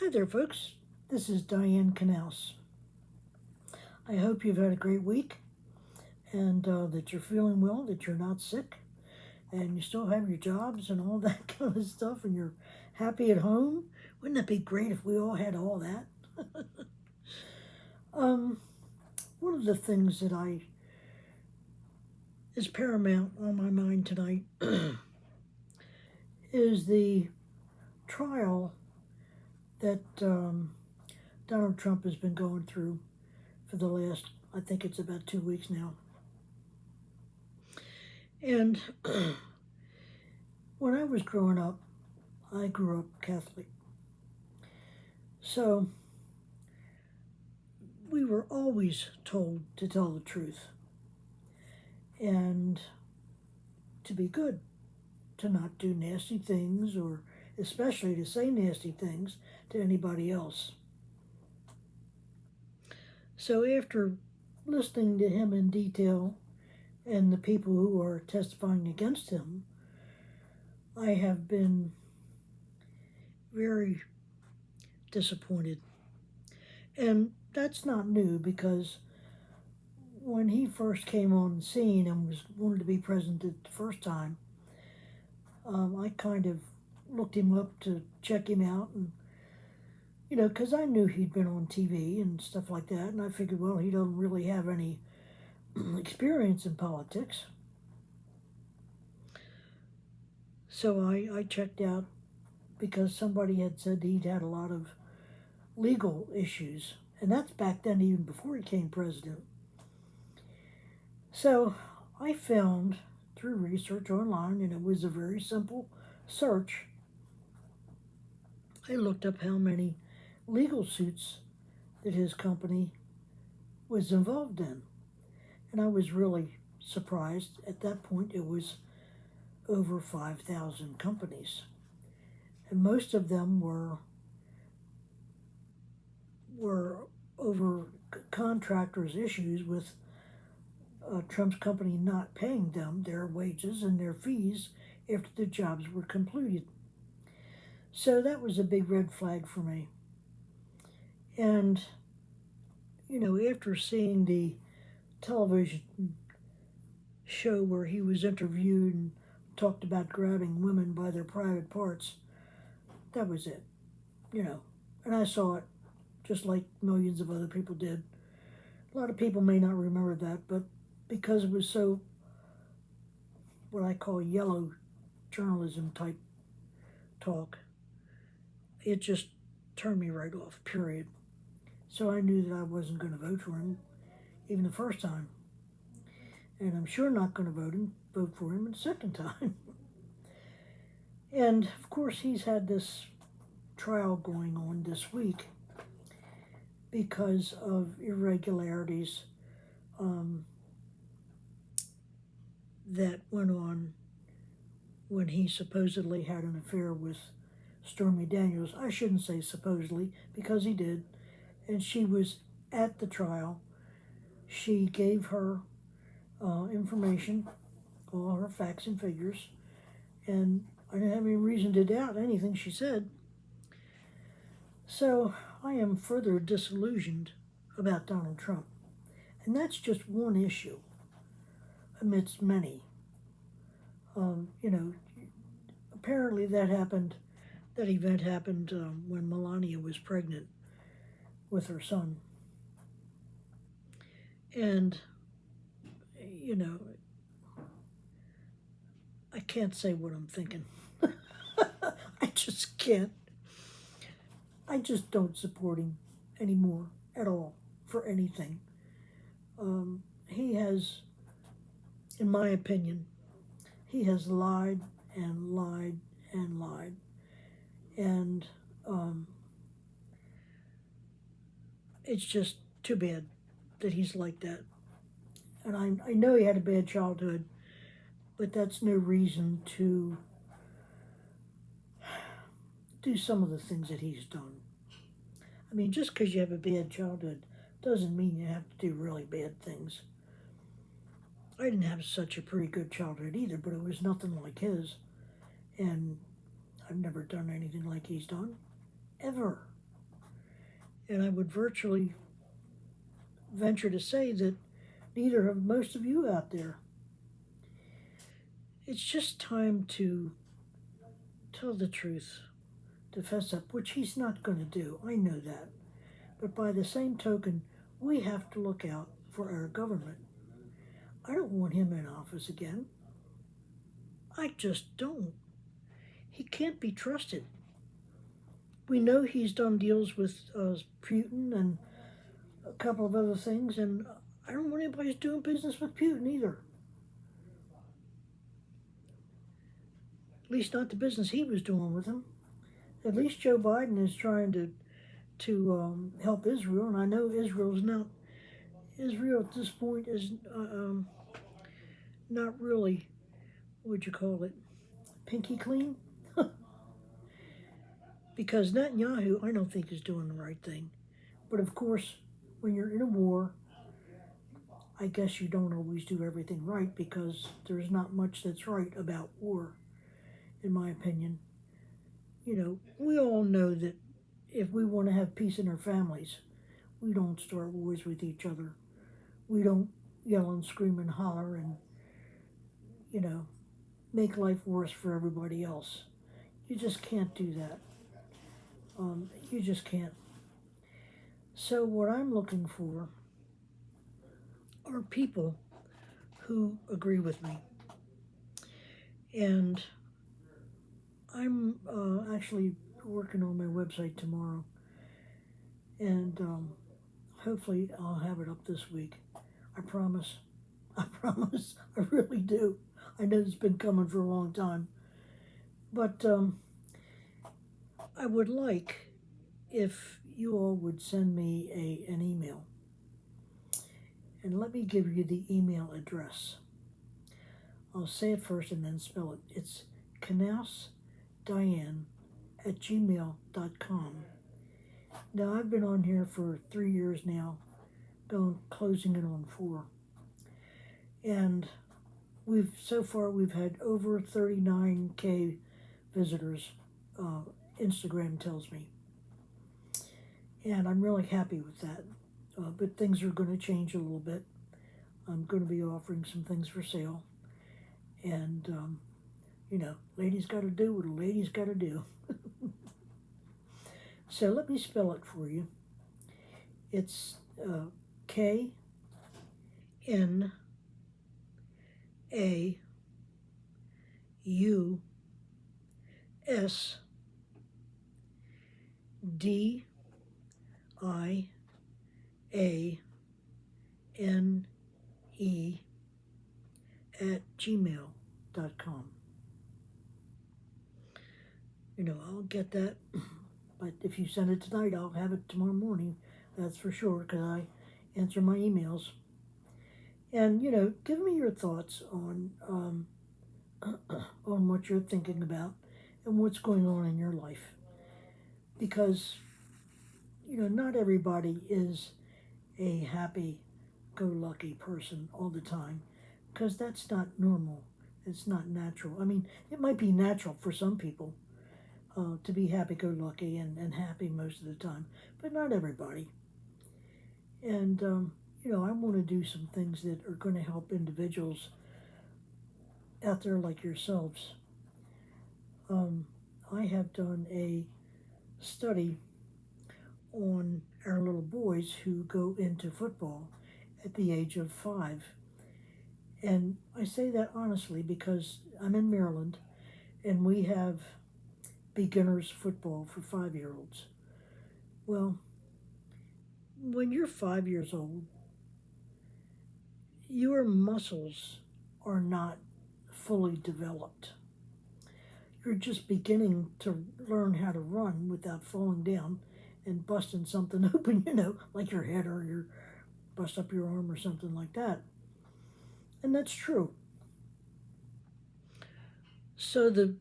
Hi there, folks. This is Diane Canals. I hope you've had a great week and that you're feeling well, that you're not sick, and you still have your jobs and all that kind of stuff, and you're happy at home. Wouldn't it be great if we all had all that? um, One of the things that I is paramount on my mind tonight is the trial that Donald Trump has been going through for the last, I think it's about 2 weeks now. And when I was growing up, I grew up Catholic. So we were always told to tell the truth and to be good, to not do nasty things or especially to say nasty things to anybody else. So after listening to him in detail and the people who are testifying against him, I have been very disappointed. And that's not new because when he first came on the scene and was wanted to be president the first time, I kind of looked him up to check him out, and because I knew he'd been on TV and stuff like that, and I figured, well, he doesn't really have any experience in politics. So I checked out because somebody had said he'd had a lot of legal issues, and that's back then, even before he became president. So I found through research online, and it was a very simple search. I looked up how many legal suits that his company was involved in, and I was really surprised. At that point, it was over 5,000 companies, and most of them were over contractors' issues with Trump's company not paying them their wages and their fees after the jobs were completed. So that was a big red flag for me. And, after seeing the television show where he was interviewed and talked about grabbing women by their private parts, that was it. And I saw it just like millions of other people did. A lot of people may not remember that, but because it was so, what I call yellow journalism type talk, it just turned me right off, period. So I knew that I wasn't going to vote for him even the first time. And I'm sure not going to vote for him the second time. And of course, he's had this trial going on this week because of irregularities that went on when he supposedly had an affair with Stormy Daniels. I shouldn't say supposedly because he did. And she was at the trial. She gave her information, all her facts and figures, and I didn't have any reason to doubt anything she said. So I am further disillusioned about Donald Trump. And that's just one issue amidst many. Um, you know, Apparently that event happened when Melania was pregnant with her son. And, you know, I can't say what I'm thinking. I just can't. I just don't support him anymore at all for anything. He has, in my opinion, he has lied and lied and lied. And it's just too bad that he's like that. And I know he had a bad childhood, but that's no reason to do some of the things that he's done. I mean, just because you have a bad childhood doesn't mean you have to do really bad things. I didn't have such a pretty good childhood either, but it was nothing like his. And I've never done anything like he's done, ever. And I would virtually venture to say that neither have most of you out there. It's just time to tell the truth, to fess up, which he's not going to do. I know that. But by the same token, we have to look out for our government. I don't want him in office again. I just don't. He can't be trusted. We know he's done deals with Putin and a couple of other things, and I don't want anybody doing business with Putin either. At least not the business he was doing with him. At least Joe Biden is trying to help Israel, and I know Israel at this point is not really, what would you call it, pinky clean? Because Netanyahu, I don't think, is doing the right thing. But of course, when you're in a war, I guess you don't always do everything right, because there's not much that's right about war, in my opinion. You know, we all know that if we want to have peace in our families, we don't start wars with each other. We don't yell and scream and holler and, you know, make life worse for everybody else. You just can't do that. You just can't. So what I'm looking for are people who agree with me. And I'm actually working on my website tomorrow. And hopefully I'll have it up this week. I promise. I promise. I really do. I know it's been coming for a long time. But I would like if you all would send me an email. And let me give you the email address. I'll say it first and then spell it. It's knausdiane@gmail.com. Now, I've been on here for 3 years now, closing in on 4. And so far we've had over 39K visitors, Instagram tells me. And I'm really happy with that. But things are going to change a little bit. I'm going to be offering some things for sale. And, you know, ladies got to do what a lady's got to do. So let me spell it for you. It's KNAUSDIANE @gmail.com. You know, I'll get that, but if you send it tonight, I'll have it tomorrow morning. That's for sure, because I answer my emails. And, you know, give me your thoughts on on what you're thinking about and what's going on in your life. Because, you know, not everybody is a happy-go-lucky person all the time, because that's not normal. It's not natural. I mean, it might be natural for some people to be happy-go-lucky and happy most of the time, but not everybody. And, you know, I want to do some things that are going to help individuals out there like yourselves. I have done a study on our little boys who go into football at the age of 5. And I say that honestly because I'm in Maryland and we have beginners football for 5-year-olds. Well, when you're 5 years old, your muscles are not fully developed. You're just beginning to learn how to run without falling down and busting something open, you know, like your head or your bust up your arm or something like that. And that's true. So the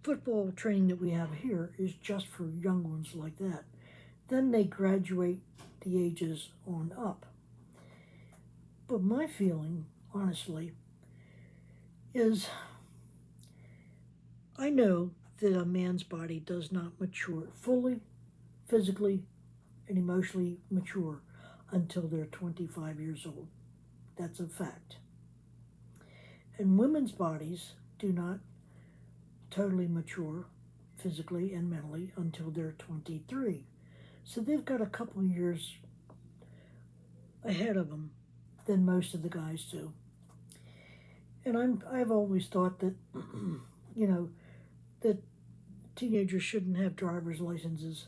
football training that we have here is just for young ones like that. Then they graduate the ages on up. But my feeling, honestly, is I know that a man's body does not mature fully, physically, and emotionally mature until they're 25 years old. That's a fact. And women's bodies do not totally mature physically and mentally until they're 23. So they've got a couple of years ahead of them than most of the guys do. And I've always thought that, that teenagers shouldn't have driver's licenses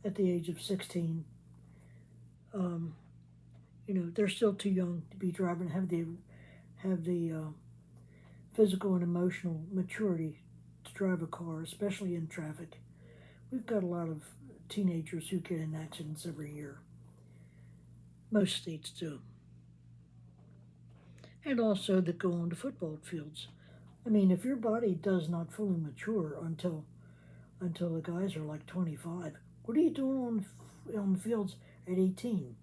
at the age of 16. Um, they're still too young to be driving, have the physical and emotional maturity to drive a car, especially in traffic. We've got a lot of teenagers who get in accidents every year. Most states do. And also that go on to football fields. I mean, if your body does not fully mature until the guys are like 25, what are you doing on the fields at 18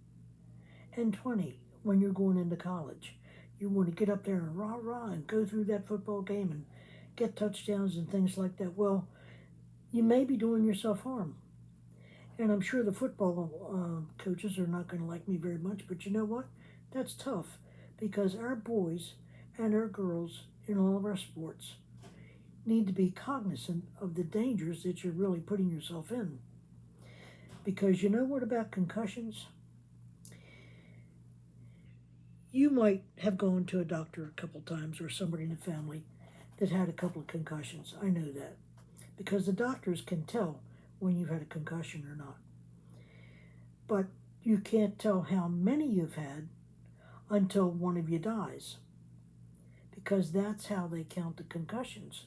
and 20 when you're going into college? You want to get up there and rah and go through that football game and get touchdowns and things like that. Well, you may be doing yourself harm. And I'm sure the football coaches are not going to like me very much, but you know what? That's tough because our boys and our girls in all of our sports need to be cognizant of the dangers that you're really putting yourself in. Because you know what about concussions? You might have gone to a doctor a couple times or somebody in the family that had a couple of concussions. I know that because the doctors can tell when you've had a concussion or not. But you can't tell how many you've had until one of you dies, because that's how they count the concussions.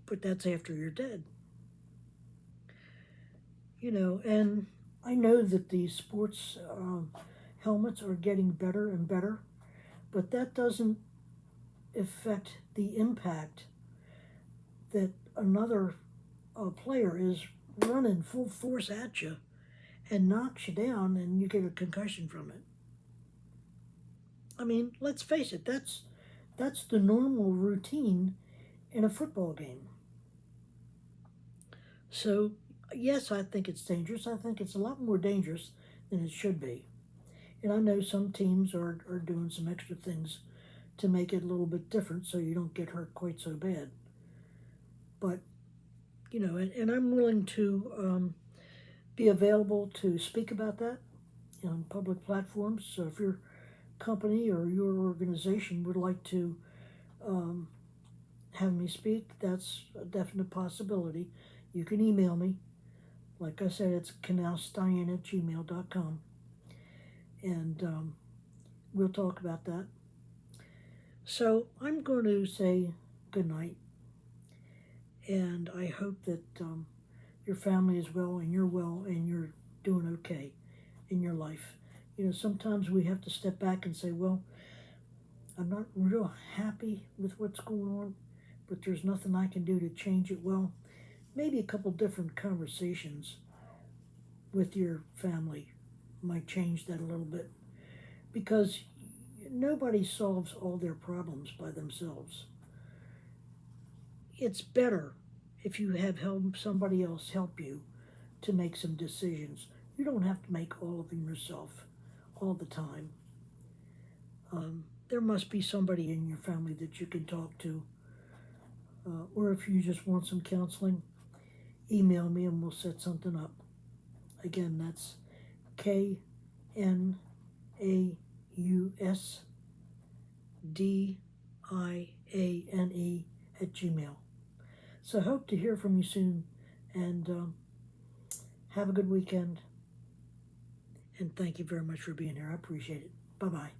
But that's after you're dead. And I know that these sports helmets are getting better and better, but that doesn't affect the impact that another player is running full force at you and knocks you down and you get a concussion from it. I mean, let's face it, that's the normal routine in a football game. So, yes, I think it's dangerous. I think it's a lot more dangerous than it should be. And I know some teams are doing some extra things to make it a little bit different so you don't get hurt quite so bad. But, and I'm willing to be available to speak about that on public platforms. So if your company or your organization would like to have me speak, that's a definite possibility. You can email me. Like I said, it's knausdiane@gmail.com. And we'll talk about that. So I'm going to say good night. And I hope that your family is well and you're well and you're doing okay in your life. Sometimes we have to step back and say, well, I'm not real happy with what's going on, but there's nothing I can do to change it. Well, maybe a couple different conversations with your family might change that a little bit, because nobody solves all their problems by themselves. It's better if you have somebody else help you to make some decisions. You don't have to make all of them yourself all the time. There must be somebody in your family that you can talk to. Or if you just want some counseling, email me and we'll set something up. Again, that's KNAUSDIANE@gmail. So I hope to hear from you soon, and have a good weekend. And thank you very much for being here. I appreciate it. Bye-bye.